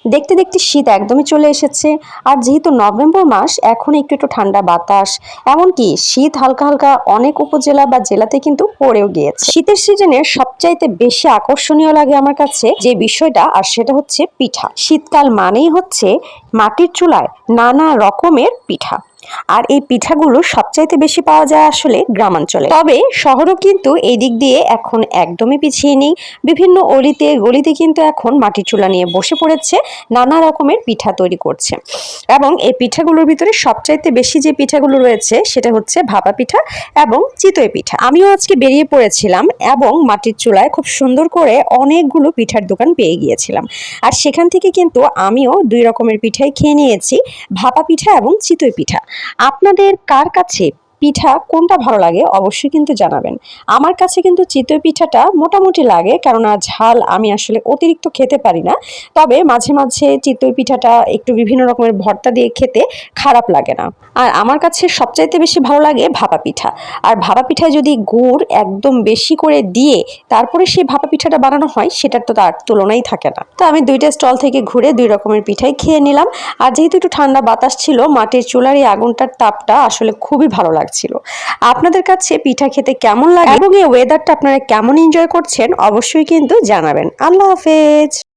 দেখতে দেখতে শীত একদমই চলে এসেছে। আর যেহেতু নভেম্বর মাস, এখন একটু একটু ঠান্ডা বাতাস, এমনকি শীত হালকা হালকা অনেক উপজেলা বা জেলাতে কিন্তু পড়েও গিয়েছে। শীতের সিজনে সবচাইতে বেশি আকর্ষণীয় লাগে আমার কাছে যে বিষয়টা, আর সেটা হচ্ছে পিঠা। শীতকাল মানেই হচ্ছে মাটির চুলায় নানা রকমের পিঠা। আর এই পিঠাগুলো সবচাইতে বেশি পাওয়া যায় আসলে গ্রামাঞ্চলে, তবে শহরও কিন্তু এই দিক দিয়ে এখন একদমই পিছিয়ে নেই। বিভিন্ন অলিতে গলিতে কিন্তু এখন মাটির চুলা নিয়ে বসে পড়েছে, নানা রকমের পিঠা তৈরি করছে। এবং এই পিঠাগুলোর ভিতরে সবচাইতে বেশি যে পিঠাগুলো রয়েছে সেটা হচ্ছে ভাপা পিঠা এবং চিতই পিঠা। আমিও আজকে বেরিয়ে পড়েছিলাম এবং মাটির চুলায় খুব সুন্দর করে অনেকগুলো পিঠার দোকান পেয়ে গিয়েছিলাম। আর সেখান থেকে কিন্তু আমিও 2 রকমের পিঠাই খেয়ে নিয়েছি, ভাপা পিঠা এবং চিতই পিঠা। আপনাদের কার কাছে পিঠা কোনটা ভালো লাগে অবশ্যই কিন্তু জানাবেন। আমার কাছে কিন্তু চিতই পিঠাটা মোটামুটি লাগে, কেননা ঝাল আমি আসলে অতিরিক্ত খেতে পারি না। তবে মাঝে মাঝে চিতই পিঠাটা একটু বিভিন্ন রকমের ভর্তা দিয়ে খেতে খারাপ লাগে না। আর আমার কাছে সবচাইতে বেশি ভালো লাগে ভাপা পিঠা। আর ভাপা পিঠায় যদি গুড় একদম বেশি করে দিয়ে তারপরে সেই ভাপা পিঠাটা বানানো হয়, সেটার তো তার তুলনাই থাকে না। তো আমি 2টা স্টল থেকে ঘুরে 2 রকমের পিঠাই খেয়ে নিলাম। আর যেহেতু একটু ঠান্ডা বাতাস ছিল, মাটির চুলার এই আগুনটার তাপটা আসলে খুবই ভালো লাগছিল। আপনাদের কাছে পিঠা খেতে কেমন লাগে এবং এই ওয়েদারটা আপনারা কেমন এনজয় করছেন অবশ্যই কিন্তু জানাবেন। আল্লাহ হাফেজ।